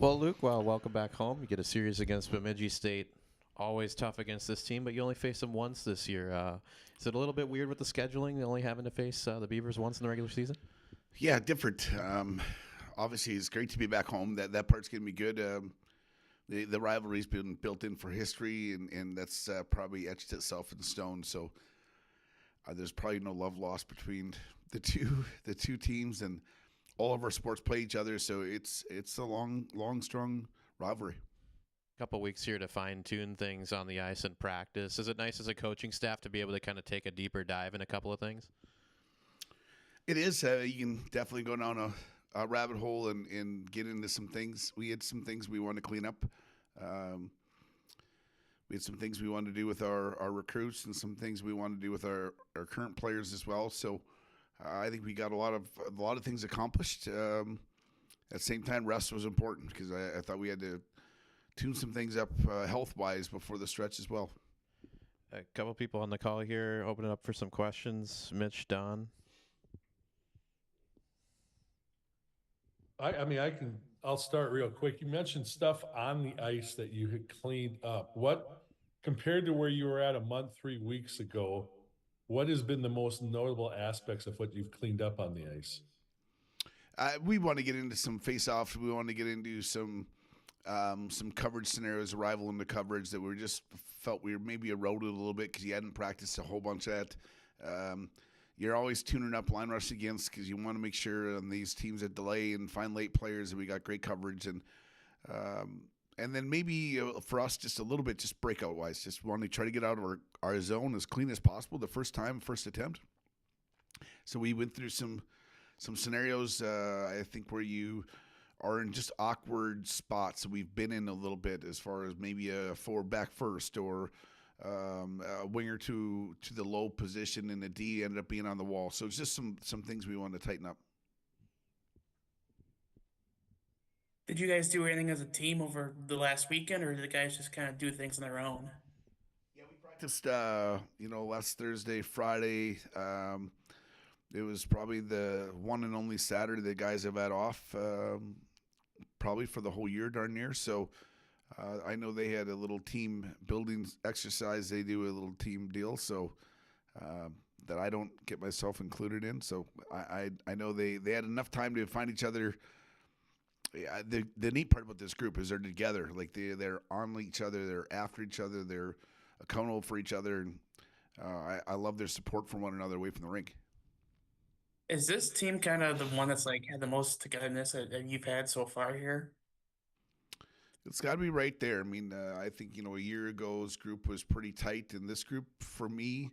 Well, Luke, welcome back home. You get a series against Bemidji State. Always tough against this team, but you only faced them once this year. Is it a little bit weird with the scheduling, only having to face the Beavers once in the regular season? Yeah, different. Obviously, it's great to be back home. That part's going to be good. The rivalry's been built in for history, and that's probably etched itself in stone. So there's probably no love lost between the two teams, and all of our sports play each other. So it's a long, strong rivalry. Couple weeks here to fine tune things on the ice and practice. Is it nice as a coaching staff to be able to kind of take a deeper dive in a couple of things? It is. You can definitely go down a rabbit hole and get into some things. We had some things we want to clean up. We had some things we wanted to do with our recruits and some things we wanted to do with our current players as well. So I think we got a lot of things accomplished. At the same time, rest was important because I thought we had to tune some things up health-wise before the stretch as well. A couple people on the call here opening up for some questions. Mitch, Don. I'll start real quick. You mentioned stuff on the ice that you had cleaned up. What, compared to where you were at a month, 3 weeks ago, what has been the most notable aspects of what you've cleaned up on the ice? We want to get into some face-offs. We want to get into some coverage scenarios, arrival into coverage that we just felt we were maybe eroded a little bit because you hadn't practiced a whole bunch of that. You're always tuning up line rush against because you want to make sure on these teams that delay and find late players that we got great coverage and then maybe for us just a little bit just breakout wise, just want to try to get out of our zone as clean as possible the first attempt. So we went through some scenarios I think where you are in just awkward spots we've been in a little bit as far as maybe a forward back first or a winger to the low position and the D ended up being on the wall. So it's just some things we want to tighten up. Did you guys do anything as a team over the last weekend, or did the guys just kind of do things on their own? Yeah, we practiced, last Thursday, Friday. It was probably the one and only Saturday the guys have had off, probably for the whole year, darn near. So I know they had a little team building exercise. They do a little team deal, so that I don't get myself included in. So I know they had enough time to find each other. Yeah, the neat part about this group is they're together. Like they're on each other, they're after each other, they're accountable for each other, and I love their support for one another away from the rink. Is this team kind of the one that's like had the most togetherness that you've had so far here? It's got to be right there. I mean, I think a year ago's group was pretty tight, and this group for me,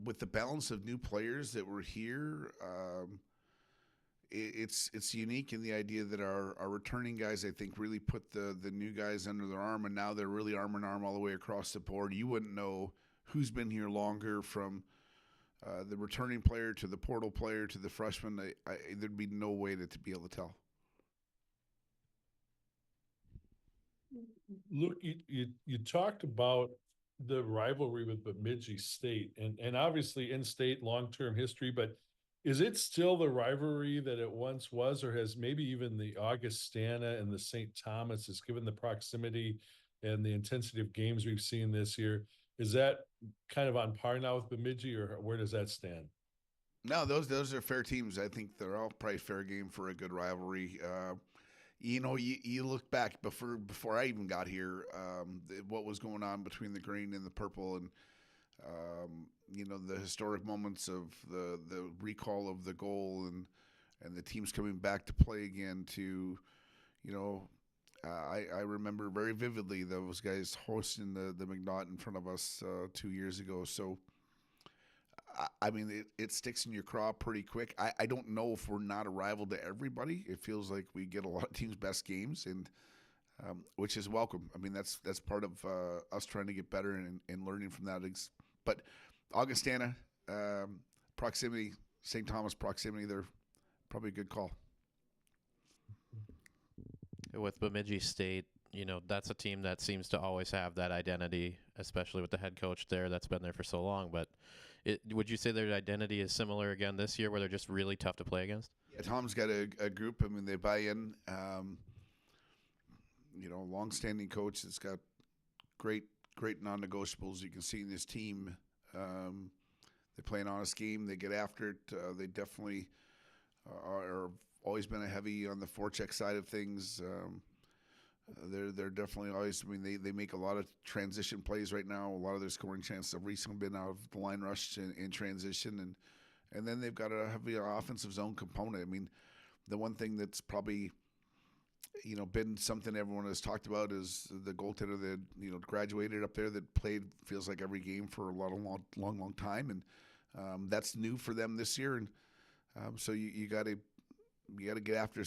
with the balance of new players that were here. It's unique in the idea that our returning guys, I think, really put the new guys under their arm, and now they're really arm in arm all the way across the board. You wouldn't know who's been here longer from the returning player to the portal player to the freshman. There'd be no way to be able to tell. Luke, you talked about the rivalry with Bemidji State, and obviously in-state long-term history, but is it still the rivalry that it once was, or has maybe even the Augustana and the St. Thomas, has given the proximity and the intensity of games we've seen this year, is that kind of on par now with Bemidji, or where does that stand? No, those are fair teams. I think they're all probably fair game for a good rivalry. You look back before I even got here, what was going on between the green and the purple, and the historic moments of the recall of the goal and the teams coming back to play again. I remember very vividly those guys hosting the McNaught in front of us 2 years ago. So I mean, it sticks in your craw pretty quick. I don't know if we're not a rival to everybody. It feels like we get a lot of teams' best games, and which is welcome. I mean, that's part of us trying to get better and learning from that. But Augustana, proximity, St. Thomas proximity, they're probably a good call. With Bemidji State, that's a team that seems to always have that identity, especially with the head coach there that's been there for so long. But would you say their identity is similar again this year, where they're just really tough to play against? Yeah, Tom's got a group. I mean, they buy in. long-standing coach that's got great non-negotiables. You can see in this team, they play an honest game. They get after it. They definitely are always been a heavy on the forecheck side of things. They're definitely always. I mean, they make a lot of transition plays right now. A lot of their scoring chances have recently been out of the line rush in transition, and then they've got a heavy offensive zone component. I mean, the one thing that's probably been something everyone has talked about is the goaltender that graduated up there that played feels like every game for a long time, and that's new for them this year. And so you got to get after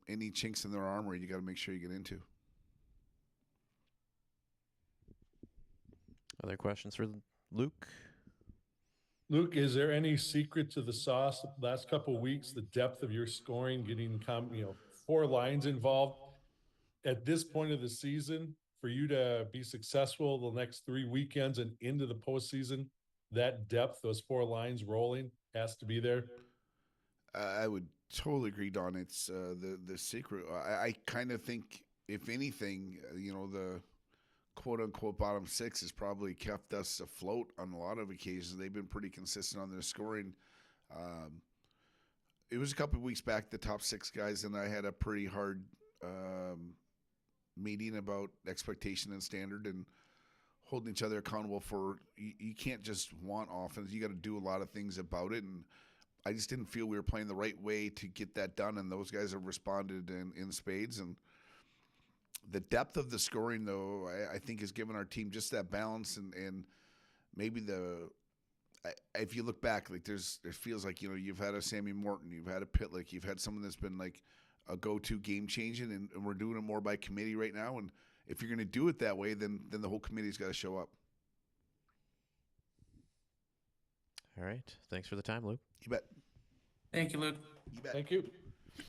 any chinks in their armor. You got to make sure you get into. Other questions for Luke? Luke, is there any secret to the sauce the last couple of weeks, the depth of your scoring, getting 4 lines involved at this point of the season for you to be successful the next 3 weekends and into the postseason? That depth, those 4 lines rolling, has to be there. I would totally agree, Don. It's the secret. I kind of think, if anything, the quote-unquote bottom 6 has probably kept us afloat on a lot of occasions. They've been pretty consistent on their scoring. It was a couple of weeks back, the top 6 guys and I had a pretty hard meeting about expectation and standard and holding each other accountable for you can't just want offense. You got to do a lot of things about it, and I just didn't feel we were playing the right way to get that done, and those guys have responded in spades. And the depth of the scoring, though, I think has given our team just that balance, and maybe if you look back, like it feels like you've had a Sammy Morton, you've had a Pitlick, you've had someone that's been like a go-to game changing, and we're doing it more by committee right now. And if you're going to do it that way, then the whole committee's got to show up. All right. Thanks for the time, Luke. You bet. Thank you, Luke. You bet. Thank you.